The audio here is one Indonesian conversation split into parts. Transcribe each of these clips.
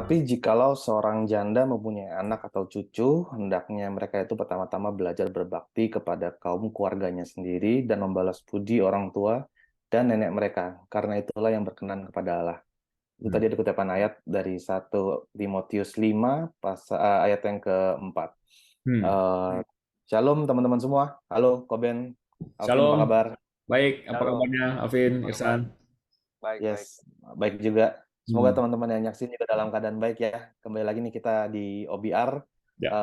Tetapi jikalau seorang janda mempunyai anak atau cucu, hendaknya mereka itu pertama-tama belajar berbakti kepada kaum keluarganya sendiri dan membalas budi orang tua dan nenek mereka, karena itulah yang berkenan kepada Allah. Itu Hmm. tadi ada kutipan ayat dari 1 Timotius 5 ayat yang keempat. Hmm. Eh, Shalom teman-teman semua. Halo Koben, Alvin apa Shalom, kabar? baik. Apa Halo, kabarnya, Alvin, apa kabar? Irsan? Baik. Yes, baik juga. Semoga Hmm. teman-teman yang nyaksin juga dalam keadaan baik ya. Kembali lagi nih kita di OBR. Ya,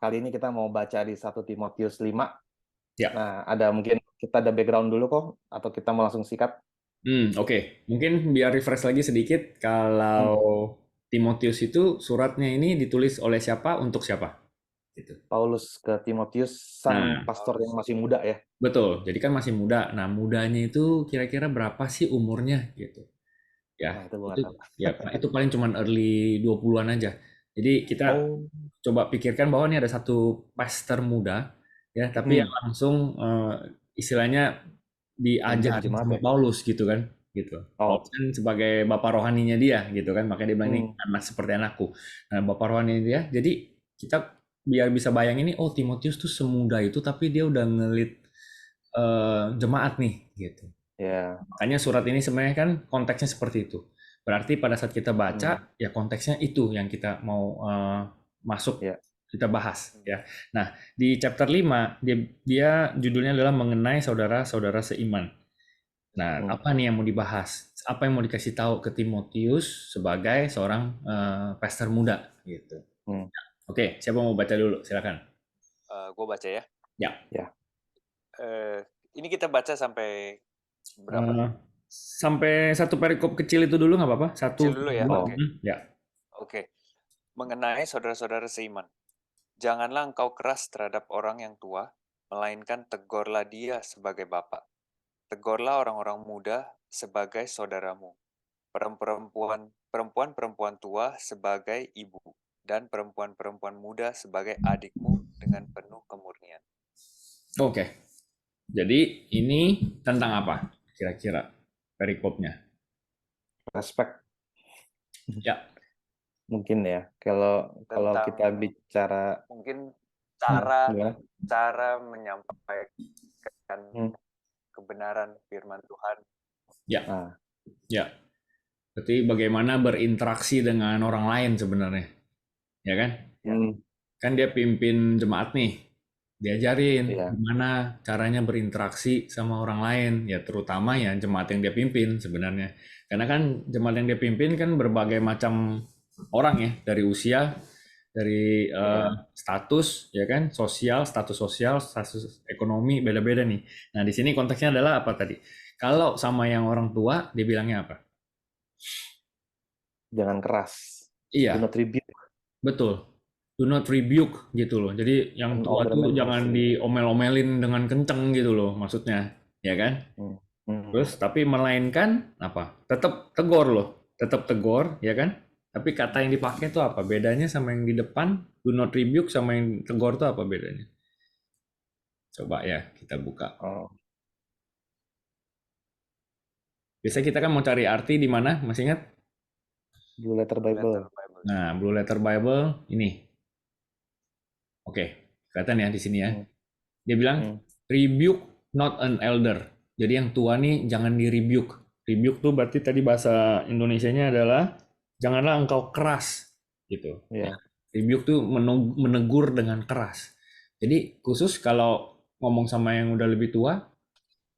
Kali ini kita mau baca di 1 Timotius 5. ya. Nah, ada mungkin kita ada background dulu kok, atau kita mau langsung sikat? Oke. Mungkin biar refresh lagi sedikit, kalau Hmm. Timotius itu suratnya ini ditulis oleh siapa untuk siapa? Gitu. Paulus ke Timotius, sang Nah, pastor yang Paulus. masih muda ya. betul. Jadi kan masih muda. Nah, mudanya itu kira-kira berapa sih umurnya gitu. Nah, Ya, itu gue nggak itu tahu. itu paling cuman early 20-an aja. Jadi kita Oh, coba pikirkan bahwa ini ada satu pastor muda ya, tapi yang hmm. langsung istilahnya Pimpin diajarin jemaat sama ya. Paulus gitu kan, gitu. Paulus Oh, kan sebagai bapak rohaninya dia gitu kan, makanya dia bilang ini hmm. anak seperti anakku. Nah, bapak rohani dia. Jadi kita biar bisa bayangin ini, oh Timotius tuh semuda itu tapi dia udah ngelit jemaat nih gitu. Ya, Makanya surat ini sebenarnya kan konteksnya seperti itu. Berarti pada saat kita hmm. baca, ya konteksnya itu yang kita mau masuk, Ya, kita bahas ya. Nah, di chapter 5 dia judulnya adalah mengenai saudara-saudara seiman. Nah, hmm. apa nih yang mau dibahas? Apa yang mau dikasih tahu ke Timotius sebagai seorang pastor muda gitu. Hmm. Oke, siapa mau baca dulu? Silakan. Gue baca ya. Ya. Ya. Ini kita baca sampai berapa nih? Eh, sampai satu perikop kecil itu dulu nggak apa-apa? Satu, Kecil dulu ya. dua. Oh, Oke. Ya. Oke. Mengenai saudara-saudara seiman. Janganlah engkau keras terhadap orang yang tua, melainkan tegurlah dia sebagai bapak. Tegurlah orang-orang muda sebagai saudaramu. Perempuan-perempuan tua sebagai ibu, dan perempuan-perempuan muda sebagai adikmu dengan penuh kemurnian. Oke. Jadi ini tentang apa kira-kira perikopnya? respect Ya. mungkin ya. Kalau Tentang kita bicara, mungkin cara gimana? cara menyampaikan Hmm. kebenaran firman Tuhan. Ya. Nah, Ya. Berarti bagaimana berinteraksi dengan orang lain sebenarnya, ya kan? Ya. hmm. Kan dia pimpin jemaat nih, diajarin Iya. gimana caranya berinteraksi sama orang lain, ya terutama ya jemaat yang dia pimpin sebenarnya. Karena kan jemaat yang dia pimpin kan berbagai macam orang ya, dari usia, dari Iya. status, ya kan, status sosial, status ekonomi, beda-beda nih. Nah di sini konteksnya adalah apa tadi? Kalau sama yang orang tua, dia bilangnya apa? Jangan keras. Do Iya, not rebuke betul. Do not rebuke gitu loh. Jadi yang and tua tuh jangan mercy. diomel-omelin dengan kenceng gitu loh maksudnya, ya kan? Hmm. Hmm. Terus tapi melainkan apa? Tetap tegur loh, tetap tegur, ya kan? Tapi kata yang dipakai tuh apa? Bedanya sama yang di depan, do not rebuke sama yang tegur tuh apa bedanya? Coba ya kita buka. Oh, Biasanya kita kan mau cari arti di mana? Masih ingat? Blue Letter Blue Letter Bible. Bible. Nah, Blue Letter Bible ini. Oke, kelihatan ya di sini ya. Hmm. Dia bilang Hmm. rebuke not an elder. Jadi yang tua nih jangan di rebuke. Rebuke tuh berarti tadi bahasa Indonesianya adalah janganlah engkau keras gitu. Ya. Ya. Rebuke tuh menegur dengan keras. Jadi khusus kalau ngomong sama yang udah lebih tua,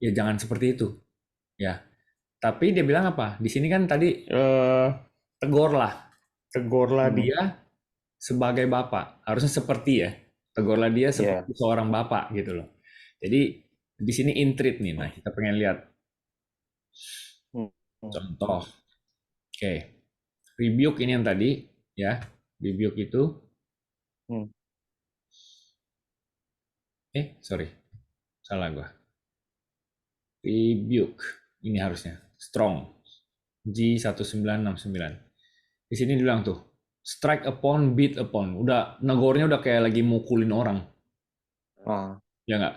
ya jangan seperti itu. Ya. Tapi dia bilang apa? Di sini kan tadi tegurlah. Tegurlah Hmm. dia sebagai bapak. Harusnya seperti ya. Tegurlah dia Ya. seperti seorang bapak gitu loh. Jadi di sini intrit nih. Nah, kita pengen lihat Hmm. Hmm. contoh. Oke. Rebuke ini yang tadi ya. Rebuke itu Hmm. sorry. Salah gua. Rebuke. Ini harusnya strong. G1969. Di sini dibilang tuh strike upon, beat upon. Udah negornya udah kayak lagi mukulin orang. Ah. Ya nggak?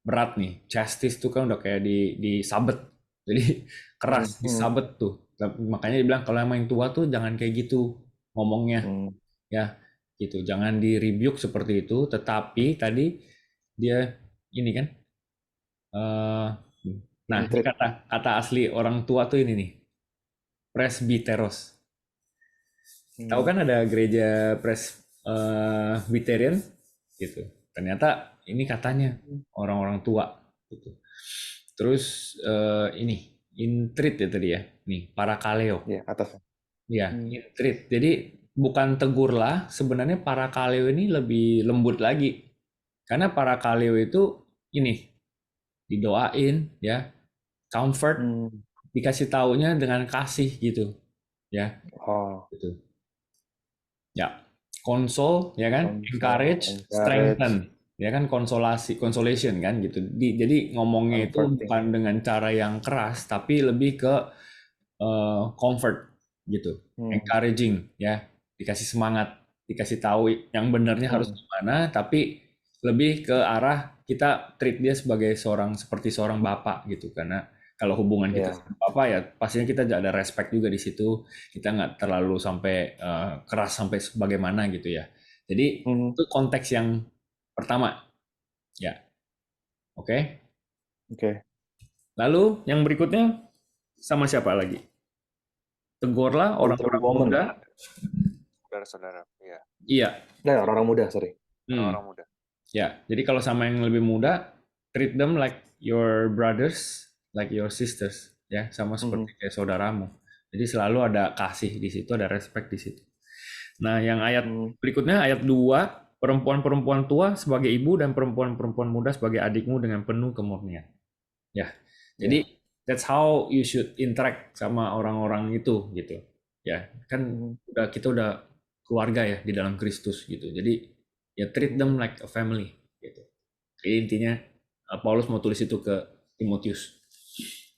Berat nih. Justice tuh kan udah kayak disabet. Jadi Hmm. keras, Hmm. disabet tuh. Makanya dia bilang kalau emang yang tua tuh jangan kayak gitu. ngomongnya, Hmm. ya gitu. Jangan di rebuke seperti itu, tetapi tadi dia ini kan, nah ini Intrit. kata asli orang tua tuh ini nih, presbyteros. Tahu Hmm. kan ada gereja Presbyterian gitu. Ternyata ini katanya orang-orang tua gitu. Terus ini intrit ya tadi ya. Nih, parakaleo. Ya, atas. Ya, Hmm. intrit. Jadi bukan tegurlah, sebenarnya parakaleo ini lebih lembut lagi. Karena parakaleo itu ini didoain ya, comfort, Hmm. dikasih taunya dengan kasih gitu. Ya, Oh, gitu. Ya, console ya kan, console, encourage, encourage, strengthen, ya kan, konsolasi, consolation kan gitu. Jadi ngomongnya itu comforting. bukan dengan cara yang keras, tapi lebih ke comfort gitu, Hmm. encouraging ya, dikasih semangat, dikasih tahu yang benarnya harus Hmm. gimana, tapi lebih ke arah kita treat dia sebagai seperti seorang bapak gitu, karena kalau hubungan kita Ya. sama bapak ya pastinya kita ada respect juga di situ, kita nggak terlalu sampai keras sampai bagaimana gitu ya. Jadi Hmm. itu konteks yang pertama ya, oke. Oke. Lalu yang berikutnya sama siapa lagi? Tegurlah Older orang-orang woman. muda. Saudara-saudara, ya, Iya. Nah, orang-orang muda, sorry. orang-orang muda. Ya, jadi kalau sama yang lebih muda, treat them like your brothers, like your sisters, ya, sama Hmm. seperti kayak saudaramu. Jadi selalu ada kasih di situ, ada respect di situ. Nah, yang ayat Hmm. berikutnya ayat 2, perempuan-perempuan tua sebagai ibu dan perempuan-perempuan muda sebagai adikmu dengan penuh kemurnian. Ya. Ya. Jadi that's how you should interact sama orang-orang itu gitu. Ya, kan Hmm. kita udah keluarga ya di dalam Kristus gitu. Jadi ya treat them like a family gitu. Jadi intinya Paulus mau tulis itu ke Timotius.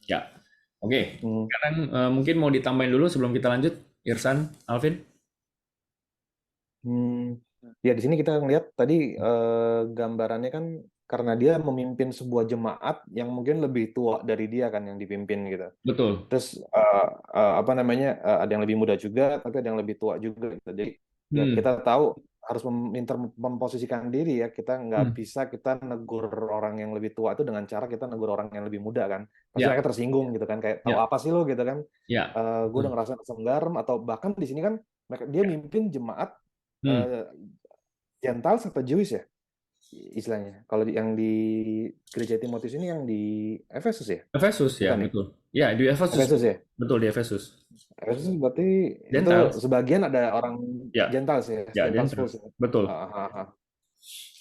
Ya. Oke. Hmm. Sekarang mungkin mau ditambahin dulu sebelum kita lanjut, Irsan, Alvin. Hmm. Ya, di sini kita ngelihat tadi gambarannya kan karena dia memimpin sebuah jemaat yang mungkin lebih tua dari dia kan yang dipimpin gitu. Betul. Terus apa namanya ada yang lebih muda juga, tapi ada yang lebih tua juga gitu. Jadi ya Hmm. kita tahu harus memposisikan diri ya. Kita nggak Hmm. bisa kita negur orang yang lebih tua itu dengan cara kita negur orang yang lebih muda kan. Pasti Ya, mereka tersinggung gitu kan. Kayak tahu ya, apa sih lo gitu kan. ya. Gue udah Betul. ngerasa asam garam atau bahkan di sini kan dia Ya. mimpin jemaat Hmm. eh, Gentiles atau Jewish ya istilahnya. Kalau yang di gereja Timotius ini yang di Efesus ya? Efesus ya, Bukan ya? betul. Ya, di Efesus. Efesus ya? Betul di Efesus. Efesus berarti itu Gentiles. sebagian ada orang Ya, Gentiles ya, ya Gentiles full Gentiles. ya. Betul. Ah, ah, ah.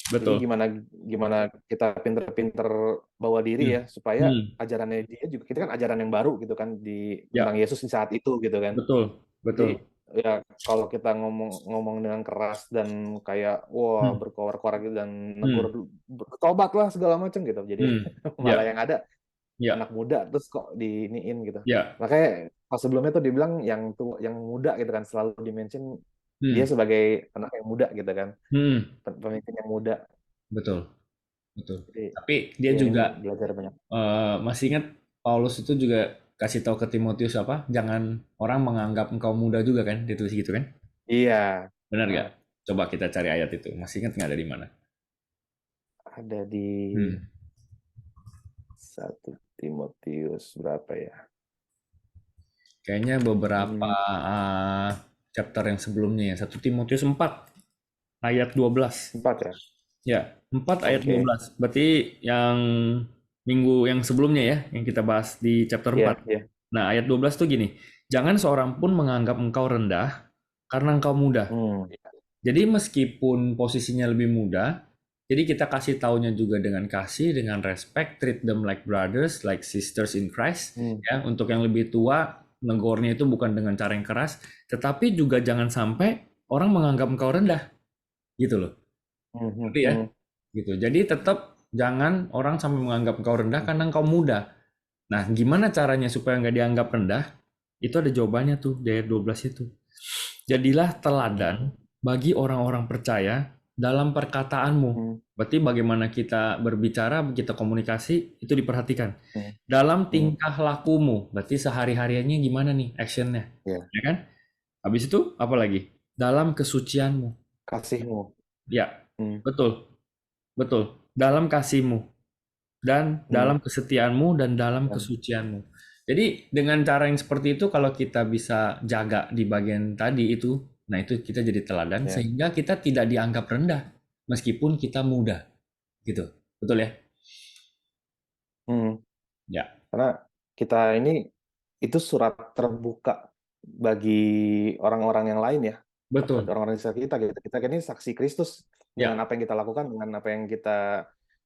Jadi Betul. gimana kita pinter-pinter bawa diri Hmm. ya supaya Hmm. ajarannya dia juga kita kan ajaran yang baru gitu kan tentang Ya, Yesus di saat itu gitu kan. betul. Jadi Betul. ya kalau kita ngomong dengan keras dan kayak wah Hmm. berkoar-koar gitu dan negur Hmm. bertobat lah segala macam gitu. Jadi Hmm. malah Ya, yang ada ya, anak muda terus kok diiniin gitu. ya. Makanya pas sebelumnya tuh dibilang yang tua, yang muda gitu kan selalu dimention dia Hmm. sebagai anak yang muda gitu kan. Hmm. Pemimpin yang muda. Betul. Betul. Jadi Tapi dia ya ini juga belajar banyak. masih ingat Paulus itu juga kasih tahu ke Timotius apa? Jangan orang menganggap engkau muda juga kan? Ditulis gitu kan? Iya. Benar nggak? Nah, Coba kita cari ayat itu. Masih ingat nggak dari mana? ada di Hmm. 1 Timotius berapa ya? Kayaknya beberapa Hmm, chapter yang sebelumnya ya. 1 Timotius 4 ayat 12. 4 ya. Ya, 4 ayat Oke. 12. Berarti yang minggu yang sebelumnya ya, yang kita bahas di chapter 4. Iya, iya. Nah, ayat 12 tuh gini. Jangan seorang pun menganggap engkau rendah karena engkau muda. Hmm, Jadi meskipun posisinya lebih muda, jadi kita kasih taunya juga dengan kasih, dengan respect, treat them like brothers, like sisters in Christ. hmm, Ya, untuk yang lebih tua, negornya itu bukan dengan cara yang keras, tetapi juga jangan sampai orang menganggap engkau rendah, gitu loh. hmm, hmm, Ngerti ya? hmm, Gitu. Jadi tetap jangan orang sampai menganggap engkau rendah hmm, karena engkau muda. Nah, gimana caranya supaya nggak dianggap rendah? Itu ada jawabannya tuh di ayat 12 itu. Jadilah teladan bagi orang-orang percaya dalam perkataanmu. hmm, Berarti bagaimana kita berbicara, kita komunikasi, itu diperhatikan. hmm, Dalam hmm. tingkah lakumu, berarti sehari-hariannya gimana nih actionnya, Ya. ya kan? Habis itu apa lagi? dalam kesucianmu. kasihmu. Ya, Hmm, betul, betul. Dalam kasihmu dan hmm, dalam kesetiaanmu dan dalam ya, kesucianmu. Jadi dengan cara yang seperti itu kalau kita bisa jaga di bagian tadi itu, nah itu kita jadi teladan ya. sehingga kita tidak dianggap rendah meskipun kita muda, gitu. Betul ya? Hmm. Ya, Karena kita ini itu surat terbuka bagi orang-orang yang lain ya, betul. orang-orang di sekitar kita gitu. Kita ini saksi Kristus dengan Ya, apa yang kita lakukan, dengan apa yang kita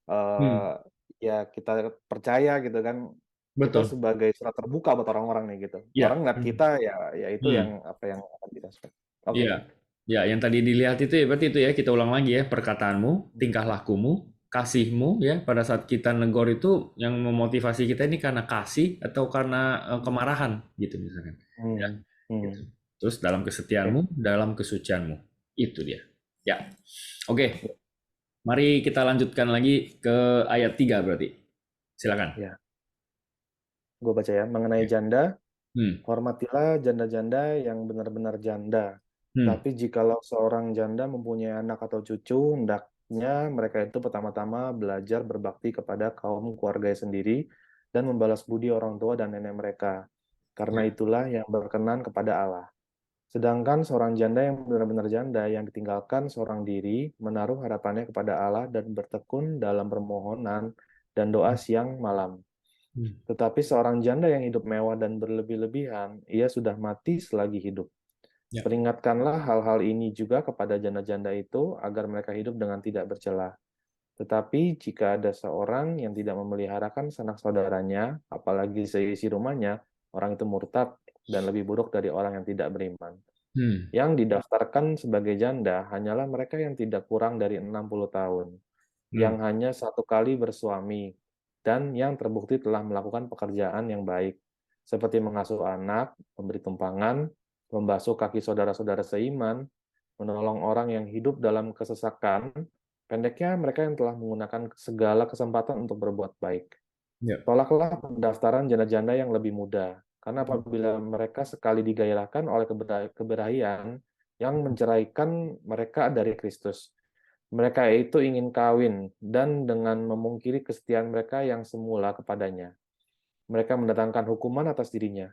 eh, hmm, ya kita percaya gitu kan. Kita betul. sebagai surat terbuka buat orang-orang nih gitu. Orang Ya, ngeliat kita ya, ya itu yang hmm. apa yang akan kita expect. Oke. Iya, ya yang tadi dilihat itu ya berarti itu ya kita ulang lagi ya perkataanmu, tingkah lakumu, kasihmu ya pada saat kita negor itu yang memotivasi kita ini karena kasih atau karena kemarahan gitu misalkan. Ya, Hmm. gitu. Hmm. Terus dalam Oke. kesetiaanmu, dalam kesucianmu. Itu dia. Ya. Oke, mari kita lanjutkan lagi ke ayat 3 berarti. Silakan. Ya, gue baca ya. Mengenai Ya. janda, Hmm. hormatilah janda-janda yang benar-benar janda. Hmm. Tapi jikalau seorang janda mempunyai anak atau cucu, hendaknya mereka itu pertama-tama belajar berbakti kepada kaum keluarga sendiri dan membalas budi orang tua dan nenek mereka. Karena Ya. itulah yang berkenan kepada Allah. Sedangkan seorang janda yang benar-benar janda yang ditinggalkan seorang diri menaruh harapannya kepada Allah dan bertekun dalam permohonan dan doa siang malam. Hmm. Tetapi seorang janda yang hidup mewah dan berlebih-lebihan, ia sudah mati selagi hidup. Ya. Peringatkanlah hal-hal ini juga kepada janda-janda itu agar mereka hidup dengan tidak bercela. Tetapi jika ada seorang yang tidak memeliharakan sanak saudaranya, apalagi seisi rumahnya, orang itu murtad dan lebih buruk dari orang yang tidak beriman. Hmm. Yang didaftarkan sebagai janda hanyalah mereka yang tidak kurang dari 60 tahun, Hmm. yang hanya satu kali bersuami, dan yang terbukti telah melakukan pekerjaan yang baik, seperti mengasuh anak, memberi tumpangan, membasuh kaki saudara-saudara seiman, menolong orang yang hidup dalam kesesakan, pendeknya mereka yang telah menggunakan segala kesempatan untuk berbuat baik. Ya. Tolaklah pendaftaran janda-janda yang lebih muda, karena apabila mereka sekali digairahkan oleh keberahian yang menceraikan mereka dari Kristus, mereka itu ingin kawin dan dengan memungkiri kesetiaan mereka yang semula kepadanya. Mereka mendatangkan hukuman atas dirinya.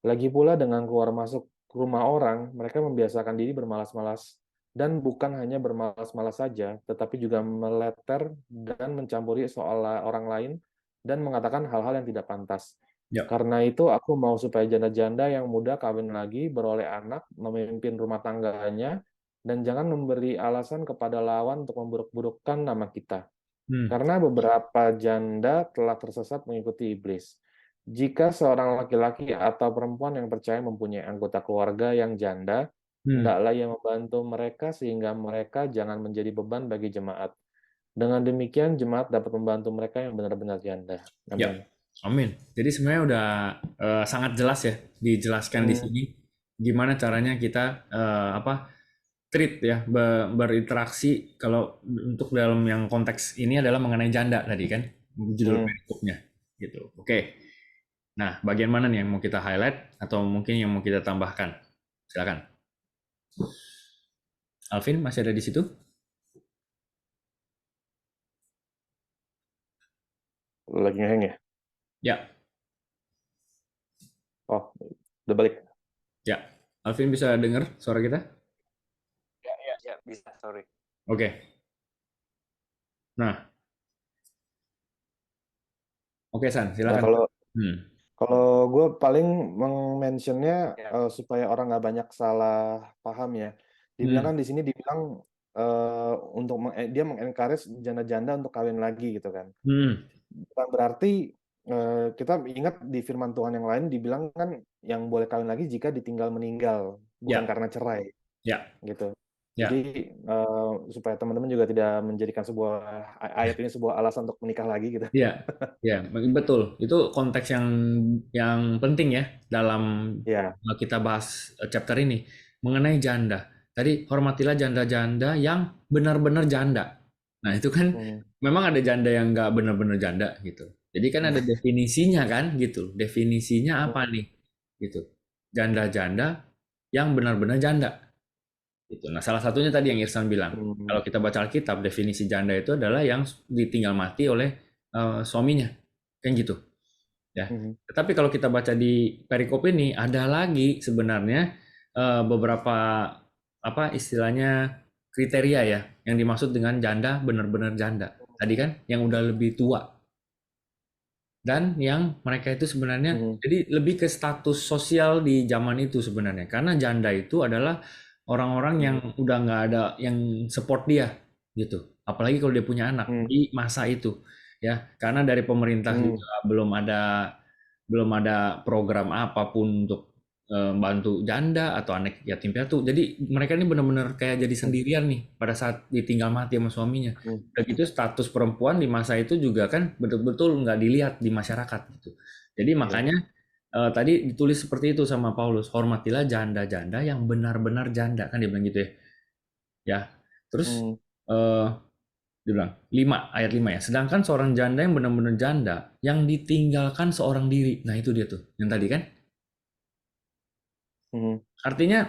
Lagi pula dengan keluar masuk ke rumah orang, mereka membiasakan diri bermalas-malas. Dan bukan hanya bermalas-malas saja, tetapi juga meleter dan mencampuri soal orang lain dan mengatakan hal-hal yang tidak pantas. Ya. Karena itu aku mau supaya janda-janda yang muda kawin lagi, beroleh anak, memimpin rumah tangganya, dan jangan memberi alasan kepada lawan untuk memburuk-burukkan nama kita. Hmm. Karena beberapa janda telah tersesat mengikuti iblis. Jika seorang laki-laki atau perempuan yang percaya mempunyai anggota keluarga yang janda, Hmm. hendaklah ia membantu mereka sehingga mereka jangan menjadi beban bagi jemaat. Dengan demikian, jemaat dapat membantu mereka yang benar-benar janda. Ya, Amin. amin. Jadi sebenarnya udah sangat jelas ya dijelaskan di Hmm, sini gimana caranya kita apa treat ya berinteraksi kalau untuk dalam yang konteks ini adalah mengenai janda tadi kan judul hmm. perikopnya gitu. Oke. Nah, bagian mana nih yang mau kita highlight atau mungkin yang mau kita tambahkan? Silakan. Alvin masih ada di situ? Lagi ngeheng ya? Ya, Oh, udah balik. ya. Alvin bisa dengar suara kita? Ya, bisa, sorry. Oke. Nah, oke San, Nah, silakan. kalau Hmm. kalau gue paling mentionnya Ya, supaya orang nggak banyak salah paham ya. Dibilang Hmm. kan di sini dibilang untuk dia mengencourage janda-janda untuk kawin lagi gitu kan. Hmm. Bukan berarti kita ingat di firman Tuhan yang lain dibilang kan yang boleh kawin lagi jika ditinggal meninggal, bukan Ya, karena cerai ya, gitu. Jadi ya. supaya teman-teman juga tidak menjadikan sebuah ayat ini sebuah alasan untuk menikah lagi gitu. Iya, ya, betul. Itu konteks yang penting ya dalam Ya. kita bahas chapter ini mengenai janda. Tadi hormatilah janda-janda yang benar-benar janda. Nah, itu kan Hmm. memang ada janda yang nggak benar-benar janda gitu. Jadi kan ada definisinya kan gitu. Definisinya apa nih? Gitu. Janda-janda yang benar-benar janda. Gitu. Nah, salah satunya tadi yang Irsan bilang. Hmm. Kalau kita baca Alkitab, definisi janda itu adalah yang ditinggal mati oleh suaminya. Kan gitu. Ya. Hmm. Tetapi kalau kita baca di perikop ini, ada lagi sebenarnya beberapa apa istilahnya kriteria ya, yang dimaksud dengan janda benar-benar janda. Tadi kan yang udah lebih tua dan yang mereka itu sebenarnya Hmm. jadi lebih ke status sosial di zaman itu sebenarnya. Karena janda itu adalah orang-orang yang udah nggak ada yang support dia gitu. Apalagi kalau dia punya anak Hmm. di masa itu ya. Karena dari pemerintah Hmm. juga belum ada program apapun untuk bantu janda atau anak yatim piatu. Jadi mereka ini benar-benar kayak jadi Hmm. sendirian nih pada saat ditinggal mati sama suaminya. Hmm. Udah gitu status perempuan di masa itu juga kan betul-betul nggak dilihat di masyarakat gitu. Jadi Iya. makanya tadi ditulis seperti itu sama Paulus, hormatilah janda-janda yang benar-benar janda kan dia bilang gitu ya. Ya. Terus Hmm. eh dia bilang 5 ayat 5 ya. Sedangkan seorang janda yang benar-benar janda yang ditinggalkan seorang diri. Nah, itu dia tuh. Yang tadi kan. Hmm. Artinya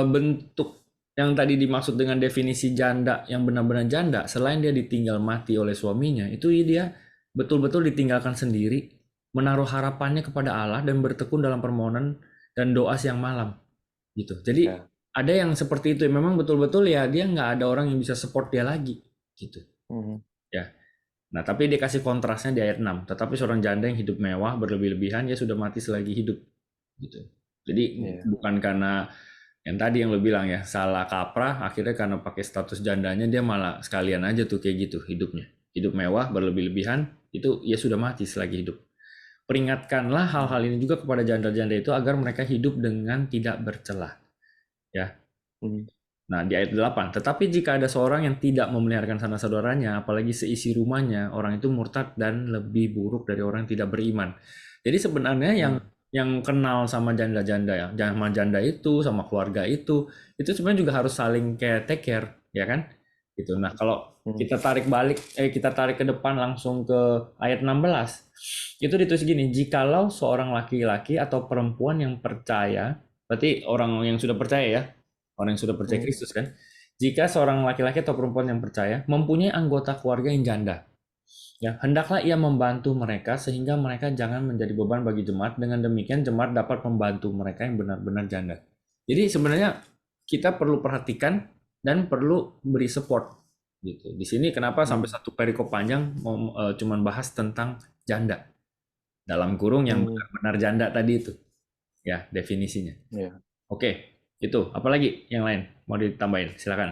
bentuk yang tadi dimaksud dengan definisi janda yang benar-benar janda, selain dia ditinggal mati oleh suaminya, itu dia betul-betul ditinggalkan sendiri, menaruh harapannya kepada Allah dan bertekun dalam permohonan dan doa siang malam, gitu. Jadi Ya. ada yang seperti itu, memang betul-betul ya dia nggak ada orang yang bisa support dia lagi, gitu. Hmm. Ya. Nah, tapi dia kasih kontrasnya di ayat 6. Tetapi seorang janda yang hidup mewah berlebih-lebihan, dia sudah mati selagi hidup, gitu. Jadi Iya. bukan karena yang tadi yang lo bilang ya salah kaprah, akhirnya karena pakai status jandanya dia malah sekalian aja tuh kayak gitu hidupnya, hidup mewah berlebih-lebihan, itu ya sudah mati selagi hidup. Peringatkanlah hal-hal ini juga kepada janda-janda itu agar mereka hidup dengan tidak bercelah ya. Hmm. Nah, di ayat 8, tetapi jika ada seorang yang tidak memeliharakan sanak saudaranya, apalagi seisi rumahnya, orang itu murtad dan lebih buruk dari orang yang tidak beriman. Jadi sebenarnya Hmm. yang kenal sama janda-janda ya, sama janda itu, sama keluarga itu sebenarnya juga harus saling kayak take care, ya kan? Gitu. Nah, kalau Hmm. kita tarik ke depan langsung ke ayat 16, itu ditulis gini, jikalau seorang laki-laki atau perempuan yang percaya, berarti orang yang sudah percaya ya, orang yang sudah percaya Hmm. Kristus kan. Jika seorang laki-laki atau perempuan yang percaya mempunyai anggota keluarga yang janda, ya hendaklah ia membantu mereka sehingga mereka jangan menjadi beban bagi jemaat. Dengan demikian jemaat dapat membantu mereka yang benar-benar janda. Jadi sebenarnya kita perlu perhatikan dan perlu beri support gitu. Di sini kenapa sampai Hmm. satu perikop panjang cuman bahas tentang janda dalam kurung yang Hmm. benar-benar janda tadi itu ya definisinya. Iya. Oke, itu. Apalagi yang lain mau ditambahin? Silakan.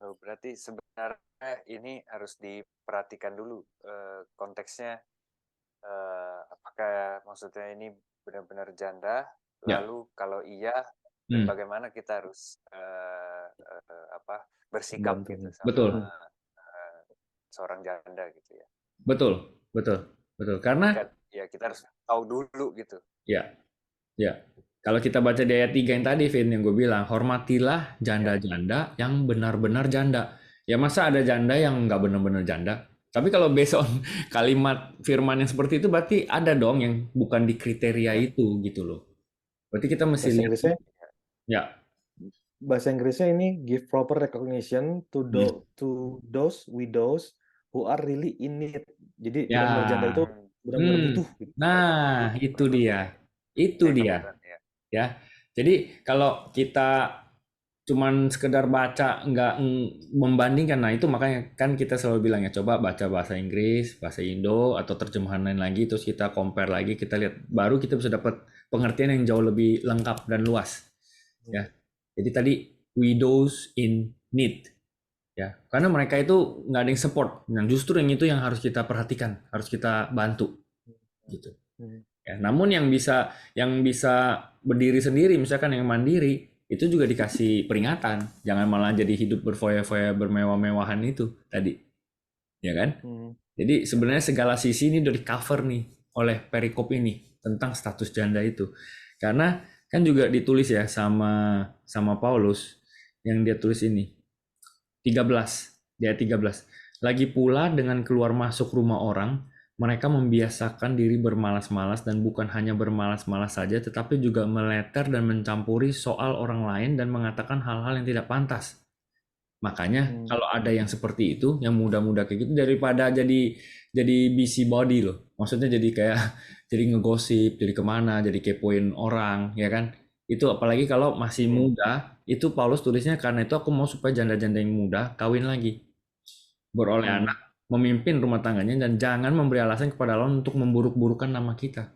Oh, berarti sebenarnya ini harus diperhatikan dulu konteksnya. Apakah maksudnya ini benar-benar janda? Ya. Lalu kalau iya, Hmm, bagaimana kita harus bersikap Bantu. gitu betul, sama eh, seorang janda gitu ya? betul, betul, betul. Jadi Karena kan ya kita harus tahu dulu gitu. ya, ya. Kalau kita baca di ayat 3 yang tadi, Vin, yang gue bilang, hormatilah Ya, janda-janda yang benar-benar janda. Ya masa ada janda yang nggak benar-benar janda? Tapi kalau based on kalimat firman yang seperti itu, berarti ada dong yang bukan di kriteria Ya. itu gitu loh. Berarti kita mesti Bahasa lihat, Inggrisnya, ya. bahasa Inggrisnya ini give proper recognition to Hmm. to those widows who are really in need. Jadi Ya, benar-benar janda itu benar-benar hmm. butuh gitu. Nah, itu dia, itu dia. benar ya. Ya. Jadi kalau kita cuman sekedar baca nggak membandingkan, nah itu makanya kan kita selalu bilang ya coba baca bahasa Inggris, bahasa Indo atau terjemahan lain lagi, terus kita compare lagi, kita lihat baru kita bisa dapat pengertian yang jauh lebih lengkap dan luas. Ya. Jadi tadi widows in need, ya karena mereka itu nggak ada yang support, dan justru yang itu yang harus kita perhatikan, harus kita bantu gitu. Hmm. Ya, namun yang bisa berdiri sendiri, misalkan yang mandiri, itu juga dikasih peringatan, jangan malah jadi hidup berfoya-foya bermewah-mewahan itu tadi, ya kan? Hmm. Jadi sebenarnya segala sisi ini udah di cover nih oleh perikop ini tentang status janda itu, karena kan juga ditulis ya sama Paulus yang dia tulis ini 13 di ayat 13. Lagi pula dengan keluar masuk rumah orang mereka membiasakan diri bermalas-malas dan bukan hanya bermalas-malas saja, tetapi juga meleter dan mencampuri soal orang lain dan mengatakan hal-hal yang tidak pantas. Makanya Hmm. kalau ada yang seperti itu, yang muda-muda kayak gitu, daripada jadi busybody loh. Maksudnya jadi kayak jadi ngegosip, jadi kemana, jadi kepoin orang, ya kan? Itu apalagi kalau masih Hmm. muda, itu Paulus tulisnya karena itu aku mau supaya janda-janda yang muda kawin lagi, beroleh Hmm. anak, memimpin rumah tangganya, dan jangan memberi alasan kepada Allah untuk memburuk-burukan nama kita.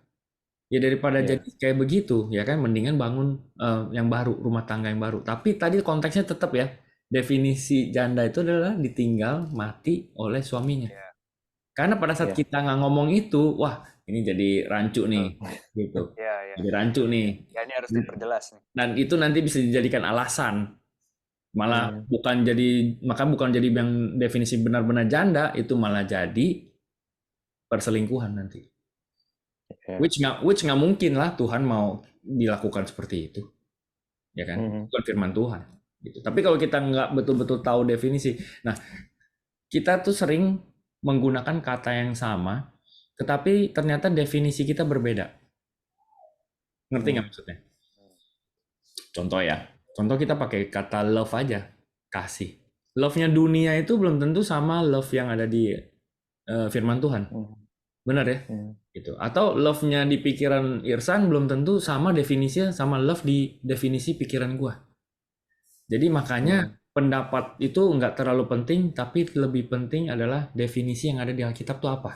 Ya daripada Ya. jadi kayak begitu, ya kan mendingan bangun yang baru, rumah tangga yang baru. Tapi tadi konteksnya tetap ya, definisi janda itu adalah ditinggal mati oleh suaminya. Ya, Karena pada saat Ya. kita nggak ngomong itu, wah ini jadi rancu nih, betul. gitu. Ya, ya. Jadi rancu nih. Ya, ini harus diperjelas nih. Dan itu nanti bisa dijadikan alasan. Malah Hmm. bukan jadi yang definisi benar-benar janda, itu malah jadi perselingkuhan nanti. Ya. Which nggak mungkin lah Tuhan mau dilakukan seperti itu, ya kan? Itu Hmm. bukan firman Tuhan. Gitu. Tapi kalau kita nggak betul-betul tahu definisi, nah kita tuh sering menggunakan kata yang sama, tetapi ternyata definisi kita berbeda. Ngerti nggak Hmm. maksudnya? Contoh ya, contoh kita pakai kata love aja, kasih. Love-nya dunia itu belum tentu sama love yang ada di firman Tuhan. Hmm. Benar ya? Hmm. Gitu. Atau love-nya di pikiran Irsan belum tentu sama definisinya sama love di definisi pikiran gua. Jadi makanya Hmm. pendapat itu nggak terlalu penting, tapi lebih penting adalah definisi yang ada di Alkitab itu apa.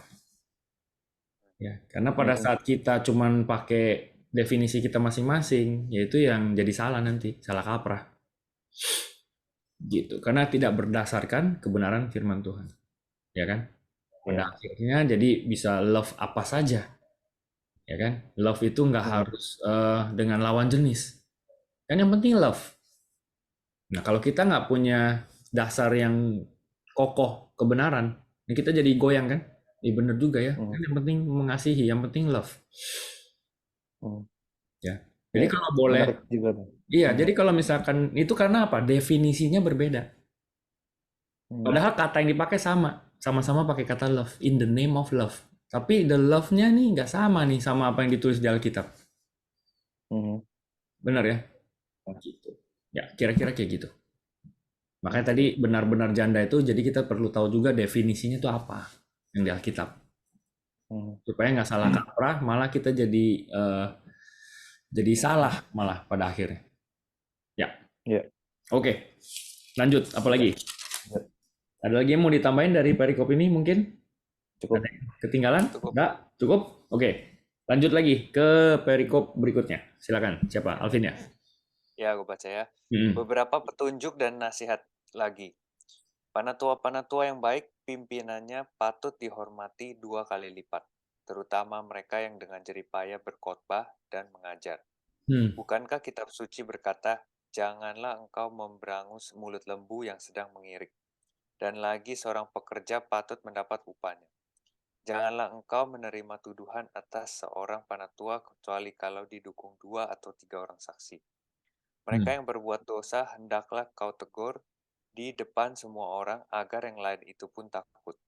Ya, karena pada Hmm. saat kita cuman pakai definisi kita masing-masing, yaitu yang jadi salah nanti, salah kaprah. Gitu. Karena tidak berdasarkan kebenaran firman Tuhan. Ya kan? Pada Ya. akhirnya jadi bisa love apa saja. Ya kan? Love itu nggak Hmm. harus dengan lawan jenis. Kan yang penting love. Nah, kalau kita nggak punya dasar yang kokoh kebenaran, ya kita jadi goyang kan? Iya bener juga ya. Hmm. Kan yang penting mengasihi, yang penting love. Hmm. Ya. Jadi Ya. kalau boleh, Menarik juga tuh. iya. Hmm. Jadi kalau misalkan itu karena apa? Definisinya berbeda. Hmm. Padahal kata yang dipakai sama, sama-sama pakai kata love, in the name of love. Tapi the love-nya nih nggak sama nih sama apa yang ditulis di Alkitab. Hmm. Benar ya? Gitu. Ya, kira-kira kayak gitu. Makanya tadi Oke. benar-benar janda itu, jadi kita perlu tahu juga definisinya itu apa yang di Alkitab. Hmm. Supaya nggak salah kaprah, malah kita jadi salah malah pada akhirnya. Ya, Ya. oke. Lanjut, apa lagi? Ya. Ada lagi yang mau ditambahin dari perikop ini mungkin? Cukup. Ada yang ketinggalan? Cukup. Enggak? Cukup? Oke. Lanjut lagi ke perikop berikutnya. Silakan. Siapa? Alvin ya? Ya, aku baca ya. Hmm. Beberapa petunjuk dan nasihat lagi. Panatua-panatua yang baik, pimpinannya patut dihormati 2 kali lipat, terutama mereka yang dengan jeripaya berkhotbah dan mengajar. Hmm. Bukankah kitab suci berkata, janganlah engkau memberangus mulut lembu yang sedang mengirik, dan lagi seorang pekerja patut mendapat upahnya. Janganlah engkau menerima tuduhan atas seorang panatua kecuali kalau didukung 2 atau 3 orang saksi. Mereka yang berbuat dosa hendaklah kau tegur di depan semua orang agar yang lain itu pun takut.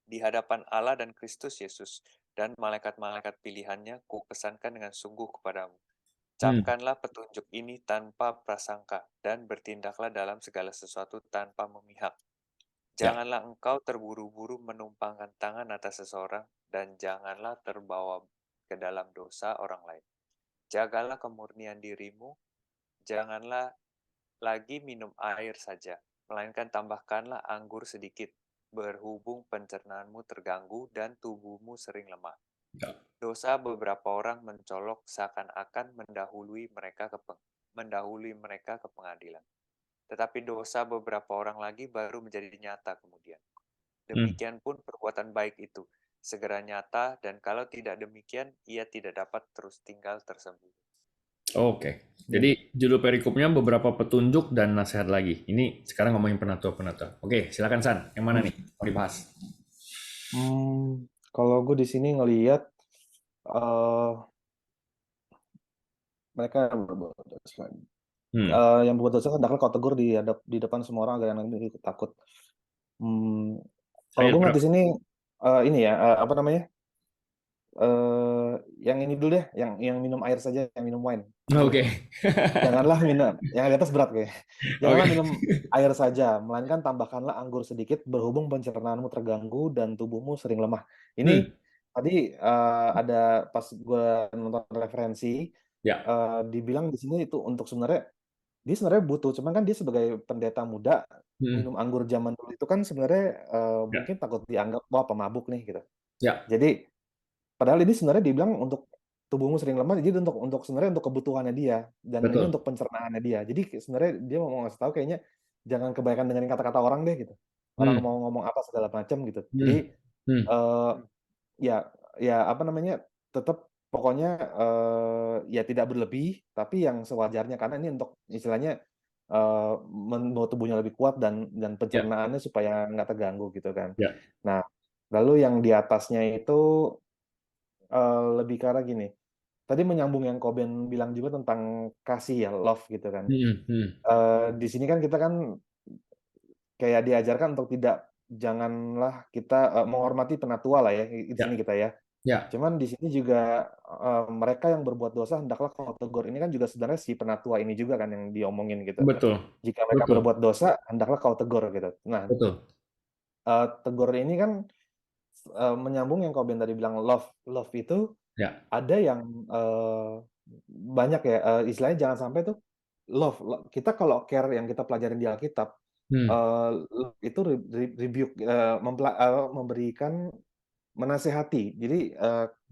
Di hadapan Allah dan Kristus Yesus dan malaikat-malaikat pilihannya kupesankan dengan sungguh kepadamu. Camkanlah petunjuk ini tanpa prasangka dan bertindaklah dalam segala sesuatu tanpa memihak. Ya. Janganlah engkau terburu-buru menumpangkan tangan atas seseorang dan janganlah terbawa ke dalam dosa orang lain. Jagalah kemurnian dirimu, janganlah lagi minum air saja, melainkan tambahkanlah anggur sedikit, berhubung pencernaanmu terganggu dan tubuhmu sering lemah. Ya. Dosa beberapa orang mencolok seakan-akan mendahului mereka ke pengadilan. Tetapi dosa beberapa orang lagi baru menjadi nyata kemudian. Demikian pun perbuatan baik itu, segera nyata, dan kalau tidak demikian, ia tidak dapat terus tinggal tersembunyi. Oke. Jadi judul perikopnya beberapa petunjuk dan nasihat lagi. Ini sekarang ngomongin penatua-penatua. Oke, silakan San. Yang mana nih? Mau dibahas? Kalau gue di sini ngelihat mereka berbuat dosa. Yang berbuat dosa hendaklah kau tegur di depan semua orang agar yang lain takut. Kalau gue ngeliat di sini ini ya, apa namanya? Yang ini dulu deh, yang minum air saja, yang minum wine. Oke. Janganlah minum, yang di atas berat kayak. Janganlah Oke. minum air saja, melainkan tambahkanlah anggur sedikit berhubung pencernaanmu terganggu dan tubuhmu sering lemah. Hmm. Ini tadi ada pas gue nonton referensi, Ya. dibilang di sini itu untuk sebenarnya dia sebenarnya butuh, cuman kan dia sebagai pendeta muda Hmm. minum anggur zaman dulu itu kan sebenarnya Ya. mungkin takut dianggap wah pemabuk nih gitu. Ya. Jadi padahal ini sebenarnya dibilang untuk tubuhmu sering lemah, jadi untuk sebenarnya untuk kebutuhannya dia dan ini Betul. untuk pencernaannya dia. Jadi sebenarnya dia mau ngasih tahu kayaknya jangan kebanyakan dengerin kata-kata orang deh gitu. Orang Hmm. mau ngomong apa segala macam gitu. Jadi Hmm. Hmm. eh, ya ya apa namanya tetap pokoknya ya tidak berlebih tapi yang sewajarnya karena ini untuk istilahnya membuat tubuhnya lebih kuat dan Ya. pencernaannya supaya nggak terganggu gitu kan. Ya. Nah, lalu yang di atasnya itu lebih ke arah gini. Tadi menyambung yang Koben bilang juga tentang kasih ya, love gitu kan. Hmm. Hmm. Di sini kan kita kan kayak diajarkan untuk janganlah kita menghormati penatua lah ya di sini Ya. kita ya. Ya. Cuman di sini juga mereka yang berbuat dosa hendaklah kau tegur. Ini kan juga sebenarnya si penatua ini juga kan yang diomongin gitu. Betul. Jika mereka Betul. berbuat dosa hendaklah kau tegur gitu. Nah, Betul. tegur ini kan menyambung yang Koben tadi bilang love. Love itu Ya. ada yang banyak ya istilahnya jangan sampai tuh kita kalau care yang kita pelajarin di Alkitab Hmm. itu rebuke memberikan menasehati. Jadi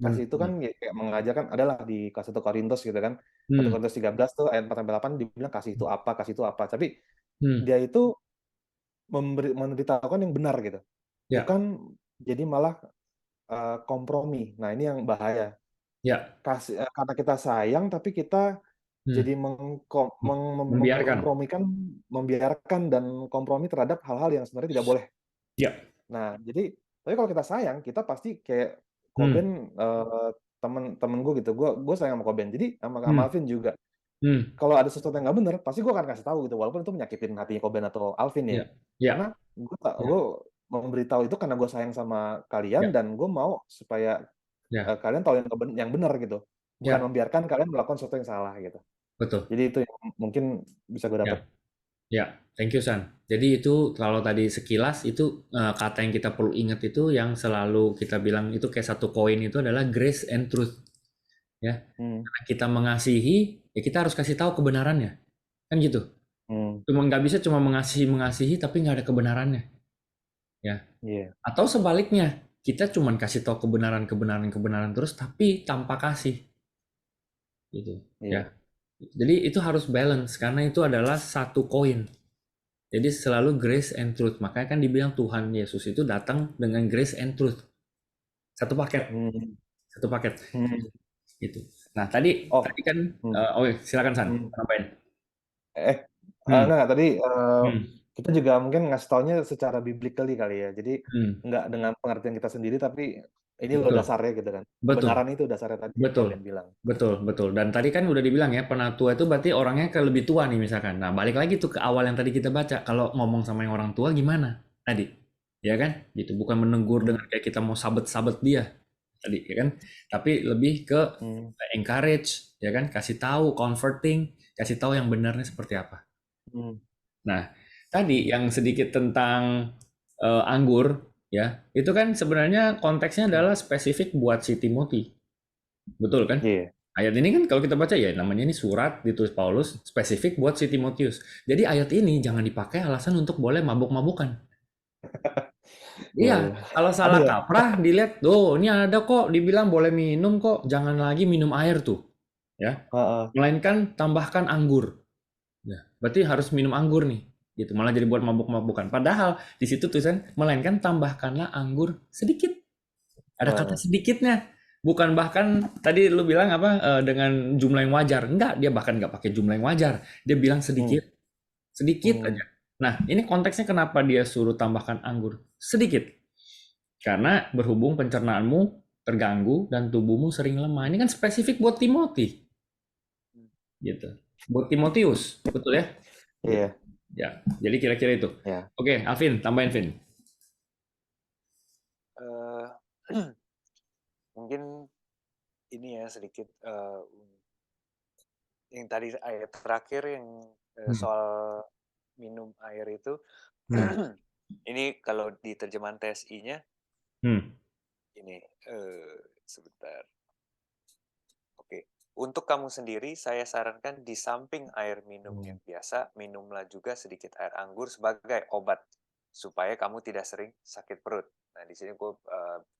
kasih itu kan Hmm. ya, kayak mengajarkan adalah di kelas 1 Korintus gitu kan. 1 Hmm. Korintus 13 tuh ayat 4 sampai 8 dibilang kasih itu apa. Tapi Hmm. dia itu memberitahukan yang benar gitu. Ya. Bukan jadi malah kompromi. Nah, ini yang bahaya. Ya. Karena kita sayang tapi kita Hmm. jadi Membiarkan. mengkompromikan, membiarkan dan kompromi terhadap hal-hal yang sebenarnya tidak boleh. Ya. Nah, jadi tapi kalau kita sayang, kita pasti kayak Hmm. Koben temen gue gitu. Gue sayang sama Koben. Jadi sama Hmm. Alvin juga. Hmm. Kalau ada sesuatu yang nggak benar, pasti gue akan kasih tahu gitu. Walaupun itu menyakitin hatinya Koben atau Alvin ya. Ya. Ya. Karena Ya. gue memberitahu itu karena gue sayang sama kalian Ya. dan gue mau supaya Ya. kalian tahu yang benar gitu. Bukan Ya. membiarkan kalian melakukan sesuatu yang salah gitu. Betul. Jadi itu yang mungkin bisa gue dapat. Ya. Ya. Thank you, San. Jadi itu kalau tadi sekilas itu kata yang kita perlu ingat itu yang selalu kita bilang itu kayak satu koin itu adalah grace and truth. Ya. Hmm. Karena kita mengasihi, ya kita harus kasih tahu kebenarannya. Kan gitu. Hmm. Cuma nggak bisa cuma mengasihi tapi nggak ada kebenarannya. Ya. Iya. Atau sebaliknya, kita cuma kasih tahu kebenaran terus tapi tanpa kasih. Gitu. Iya. Ya. Jadi itu harus balance karena itu adalah satu koin. Jadi selalu grace and truth. Makanya kan dibilang Tuhan Yesus itu datang dengan grace and truth. Satu paket, Hmm. satu paket. Hmm. Gitu. Nah, tadi Oh. kan Hmm. silakan San, Hmm. tambahin. Enggak, tadi Hmm. kita juga mungkin ngasih taunya secara biblically kali ya. Jadi Hmm. nggak dengan pengertian kita sendiri, tapi ini loh Betul, dasarnya gitu kan. betul, Kebenaran itu dasarnya tadi yang betul, Koben bilang. betul, betul. Dan tadi kan udah dibilang ya, penatua itu berarti orangnya ke lebih tua nih misalkan. Nah, balik lagi tuh ke awal yang tadi kita baca. Kalau ngomong sama yang orang tua gimana tadi? Ya kan? Gitu. Bukan menegur Hmm. dengan kayak kita mau sabet-sabet dia tadi, ya kan? Tapi lebih ke encourage, ya kan? Kasih tahu, comforting, kasih tahu yang benarnya seperti apa. Nah, tadi yang sedikit tentang anggur, ya, itu kan sebenarnya konteksnya adalah spesifik buat si Timothy, betul kan? Iya. Ayat ini kan kalau kita baca ya namanya ini surat ditulis Paulus spesifik buat si Timotius. Jadi ayat ini jangan dipakai alasan untuk boleh mabuk-mabukan. Iya, Iya, iya. kalau Ada salah ya? kaprah dilihat, oh ini ada kok dibilang boleh minum kok, jangan lagi minum air tuh, ya. Heeh. Melainkan tambahkan anggur. Ya, berarti harus minum anggur nih, gitu. Malah jadi buat mabuk-mabukan. Padahal di situ tulisan melainkan tambahkanlah anggur sedikit. Ada kata Heeh. sedikitnya. Bukan bahkan tadi lu bilang apa dengan jumlah yang wajar. Enggak, dia bahkan nggak pakai jumlah yang wajar. Dia bilang sedikit, sedikit aja. Nah, ini konteksnya kenapa dia suruh tambahkan anggur sedikit? Karena berhubung pencernaanmu terganggu dan tubuhmu sering lemah. Ini kan spesifik buat Timothy. Gitu. Buat Timotius, betul ya? Iya. Ya, jadi kira-kira itu. Ya. Oke, Alvin, tambahin Vin. Mungkin ini ya sedikit yang tadi ayat terakhir yang soal minum air itu. Ini kalau di terjemahan TSI-nya ini sebentar. Oke. Untuk kamu sendiri, saya sarankan di samping air minum yang biasa, minumlah juga sedikit air anggur sebagai obat, supaya kamu tidak sering sakit perut. Nah, di sini gue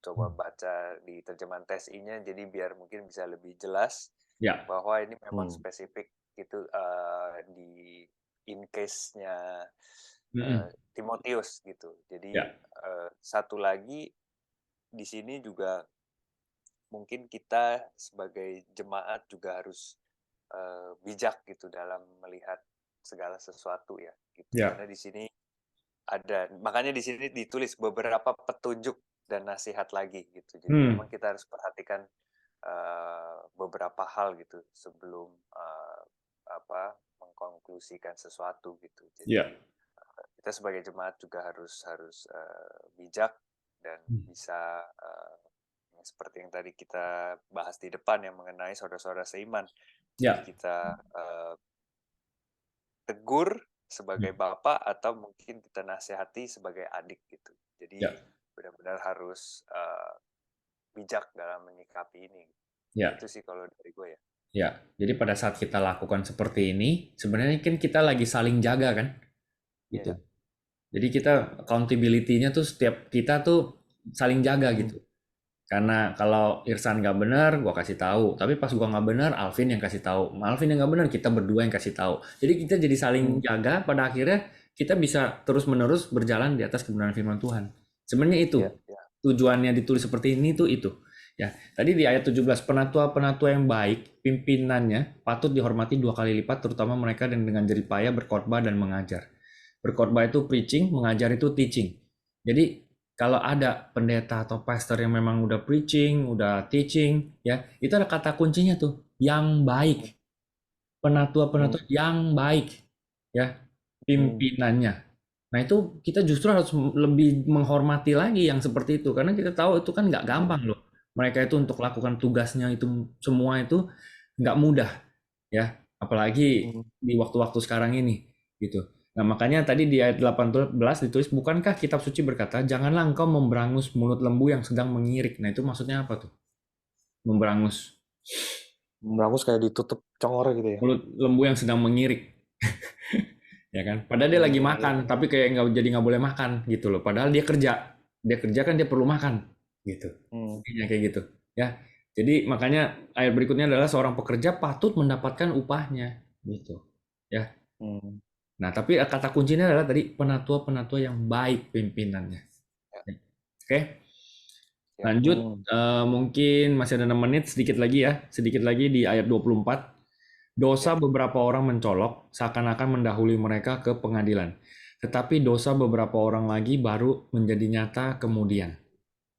coba baca di terjemahan TSI-nya, jadi biar mungkin bisa lebih jelas Ya. bahwa ini memang spesifik gitu di in case-nya Timotius gitu. Jadi satu lagi di sini juga mungkin kita sebagai jemaat juga harus bijak gitu dalam melihat segala sesuatu ya. Gitu. Karena di sini ada, makanya di sini ditulis beberapa petunjuk dan nasihat lagi gitu. Jadi memang kita harus perhatikan beberapa hal gitu sebelum mengkonklusikan sesuatu gitu. Jadi kita sebagai jemaat juga harus bijak dan bisa seperti yang tadi kita bahas di depan yang mengenai saudara-saudara seiman. Jadi kita tegur sebagai bapak atau mungkin kita nasihati sebagai adik gitu. Jadi benar-benar harus bijak dalam menyikapi ini. Itu sih kalau dari gue ya. Ya, jadi pada saat kita lakukan seperti ini, sebenarnya kan kita lagi saling jaga kan, gitu. Jadi kita accountability-nya tuh setiap kita tuh saling jaga gitu. Karena kalau Irsan nggak benar, gua kasih tahu. Tapi pas gua nggak benar, Alvin yang kasih tahu. Alvin yang nggak benar, kita berdua yang kasih tahu. Jadi kita jadi saling jaga. Pada akhirnya kita bisa terus-menerus berjalan di atas kebenaran firman Tuhan. Sebenarnya itu tujuannya ditulis seperti ini tuh itu. Ya, tadi di ayat 17, penatua-penatua yang baik, pimpinannya patut dihormati 2 kali lipat, terutama mereka dengan jerih payah berkhotbah dan mengajar. Berkhotbah itu preaching, mengajar itu teaching. Jadi kalau ada pendeta atau pastor yang memang udah preaching, udah teaching, ya itu ada kata kuncinya tuh, yang baik. Penatua-penatua yang baik, ya pimpinannya. Nah itu kita justru harus lebih menghormati lagi yang seperti itu, karena kita tahu itu kan nggak gampang loh. Mereka itu untuk lakukan tugasnya itu semua itu nggak mudah, ya. Apalagi di waktu-waktu sekarang ini, gitu. Nah, makanya tadi di ayat 18 ditulis, bukankah kitab suci berkata, janganlah engkau memberangus mulut lembu yang sedang mengirik. Nah, itu maksudnya apa tuh? Memberangus. Memberangus kayak ditutup congor gitu ya. Mulut lembu yang sedang mengirik. Ya kan? Padahal dia lagi makan, tapi kayak nggak boleh makan gitu loh. Padahal dia kerja. Dia kerja kan dia perlu makan gitu. Kayak gitu. Ya. Jadi makanya ayat berikutnya adalah seorang pekerja patut mendapatkan upahnya gitu. Ya. Nah, tapi kata kuncinya adalah tadi penatua-penatua yang baik pimpinannya. Oke. Lanjut, mungkin masih ada 6 menit, sedikit lagi di ayat 24. Dosa beberapa orang mencolok, seakan-akan mendahului mereka ke pengadilan. Tetapi dosa beberapa orang lagi baru menjadi nyata kemudian.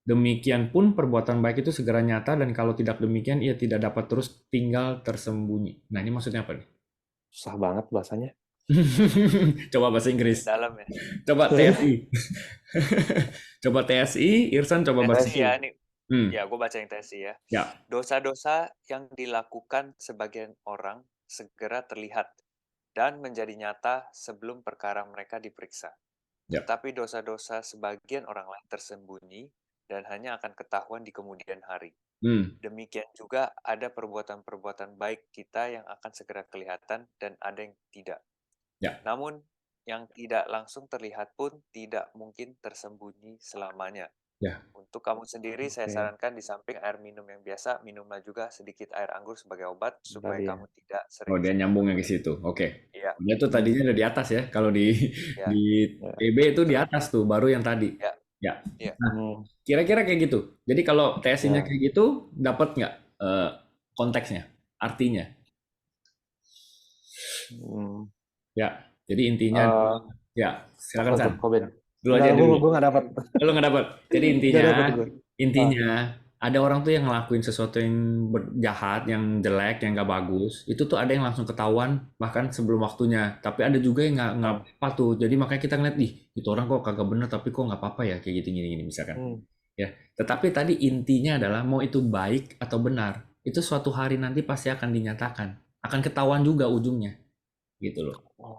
Demikian pun perbuatan baik itu segera nyata, dan kalau tidak demikian, ia tidak dapat terus tinggal tersembunyi. Nah, ini maksudnya apa nih? Susah banget bahasanya. Coba bahasa Inggris. Dalam ya. Coba TSI. Coba TSI, Irsan coba bahasa TSI ya, ini. Ya, gue baca yang TSI ya. Dosa-dosa yang dilakukan sebagian orang segera terlihat dan menjadi nyata sebelum perkara mereka diperiksa. Tetapi dosa-dosa sebagian orang lain tersembunyi dan hanya akan ketahuan di kemudian hari. Demikian juga ada perbuatan-perbuatan baik kita yang akan segera kelihatan dan ada yang tidak. Namun yang tidak langsung terlihat pun tidak mungkin tersembunyi selamanya. Untuk kamu sendiri saya sarankan di samping air minum yang biasa, minumlah juga sedikit air anggur sebagai obat supaya kamu tidak sering. Dia nyambungnya ke situ. Oke. Iya. Dia tuh tadinya ada di atas ya. Kalau di TB itu di atas tuh, baru yang tadi. Ya. Nah, kira-kira kayak gitu. Jadi kalau TSI-nya kayak gitu, dapat nggak konteksnya, artinya? Ya. Jadi intinya, ya silakan San. Dulu aja dulu. Gue nggak dapat. Lo nggak dapat. Jadi intinya ada orang tuh yang ngelakuin sesuatu yang jahat, yang jelek, yang nggak bagus. Itu tuh ada yang langsung ketahuan bahkan sebelum waktunya. Tapi ada juga yang nggak apa tuh. Jadi makanya kita ngeliat, itu orang kok kagak bener tapi kok nggak apa-apa ya kayak gini misalkan. Ya, tetapi tadi intinya adalah mau itu baik atau benar, itu suatu hari nanti pasti akan dinyatakan, akan ketahuan juga ujungnya, gitu loh.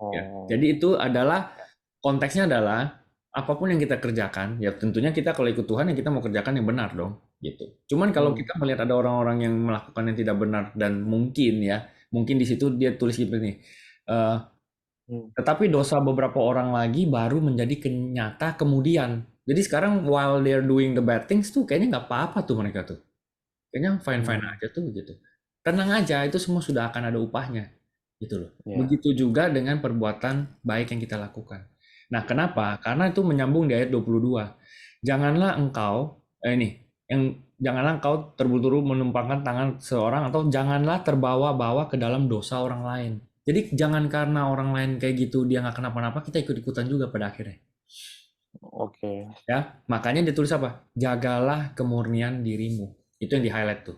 Ya, Oh. jadi itu adalah konteksnya adalah apapun yang kita kerjakan, ya tentunya kita kalau ikut Tuhan ya kita mau kerjakan yang benar dong, gitu. Cuman kalau kita melihat ada orang-orang yang melakukan yang tidak benar dan mungkin di situ dia tulis gitu nih. eh, Tetapi dosa beberapa orang lagi baru menjadi nyata kemudian. Jadi sekarang while they're doing the bad things tuh kayaknya nggak apa-apa tuh mereka tuh. Kayaknya fine-fine aja tuh gitu. Tenang aja, itu semua sudah akan ada upahnya. Gitu loh. Ya. Begitu juga dengan perbuatan baik yang kita lakukan. Nah, kenapa? Karena itu menyambung di ayat 22. Janganlah engkau, janganlah engkau terburu-buru menumpangkan tangan seorang atau janganlah terbawa-bawa ke dalam dosa orang lain. Jadi jangan karena orang lain kayak gitu dia nggak kenapa-napa kita ikut-ikutan juga pada akhirnya. Oke. Ya, makanya ditulis apa? Jagalah kemurnian dirimu. Itu yang di-highlight tuh.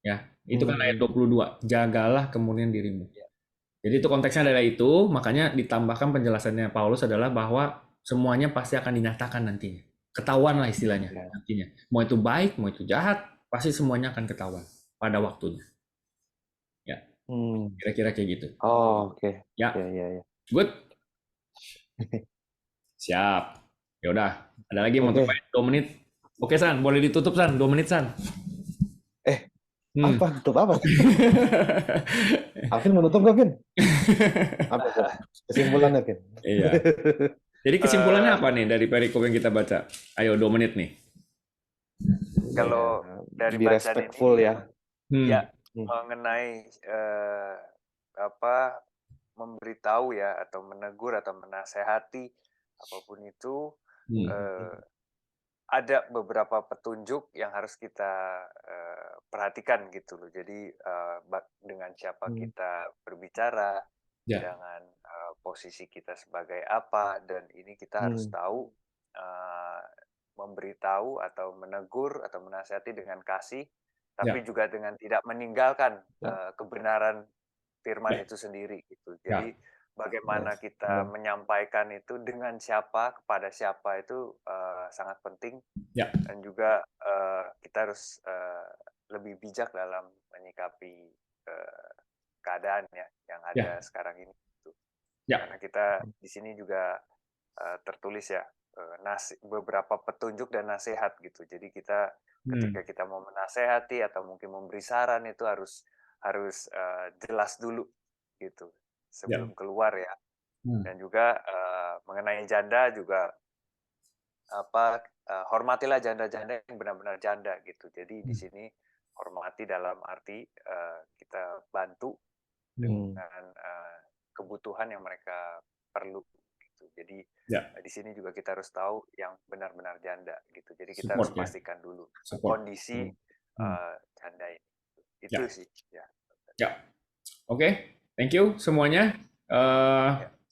Ya, itu kan ayat 22. Jagalah kemurnian dirimu. Jadi itu konteksnya adalah itu, makanya ditambahkan penjelasannya Paulus adalah bahwa semuanya pasti akan dinyatakan nantinya. Ketahuan lah istilahnya nantinya. Mau itu baik, mau itu jahat, pasti semuanya akan ketahuan pada waktunya. Ya, kira-kira kayak gitu. Oh, oke. Ya, Ya. good. Siap. Ya udah, ada lagi mau tambahin 2 menit. Oke, San, boleh ditutup, San. 2 menit, San. Apa? Tutup apa? Alvin menutup nggak, Vin? Apa tuh? Kesimpulannya, Vin? Iya. Jadi kesimpulannya apa nih dari perikop yang kita baca? Ayo 2 menit nih. Kalau dari Be bacaan respectful ini, ya. Ya, mengenai memberitahu ya atau menegur atau menasehati apapun itu, ada beberapa petunjuk yang harus kita perhatikan gitu loh. Jadi dengan siapa kita berbicara, dengan posisi kita sebagai apa, dan ini kita harus tahu memberitahu atau menegur atau menasihati dengan kasih, tapi juga dengan tidak meninggalkan kebenaran firman itu sendiri gitu. Jadi bagaimana kita menyampaikan itu dengan siapa, kepada siapa itu sangat penting. Dan juga kita harus lebih bijak dalam menyikapi keadaan ya yang ada sekarang ini. Gitu. Karena kita di sini juga tertulis ya beberapa petunjuk dan nasihat gitu. Jadi kita ketika kita mau menasehati atau mungkin memberi saran itu harus jelas dulu gitu sebelum keluar ya. Dan juga mengenai janda juga hormatilah janda-janda yang benar-benar janda gitu. Jadi di sini hormati dalam arti kita bantu dengan kebutuhan yang mereka perlu gitu. Jadi di sini juga kita harus tahu yang benar-benar janda gitu. Jadi kita harus pastikan dulu kondisi janda ini. Itu sih ya. Oke. Thank you semuanya.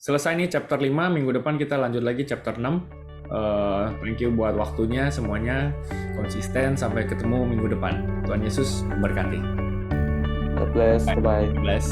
Selesai nih chapter 5, minggu depan kita lanjut lagi chapter 6. Thank you buat waktunya semuanya, konsisten, sampai ketemu minggu depan. Tuhan Yesus memberkati. God bless. Bye-bye. God bless.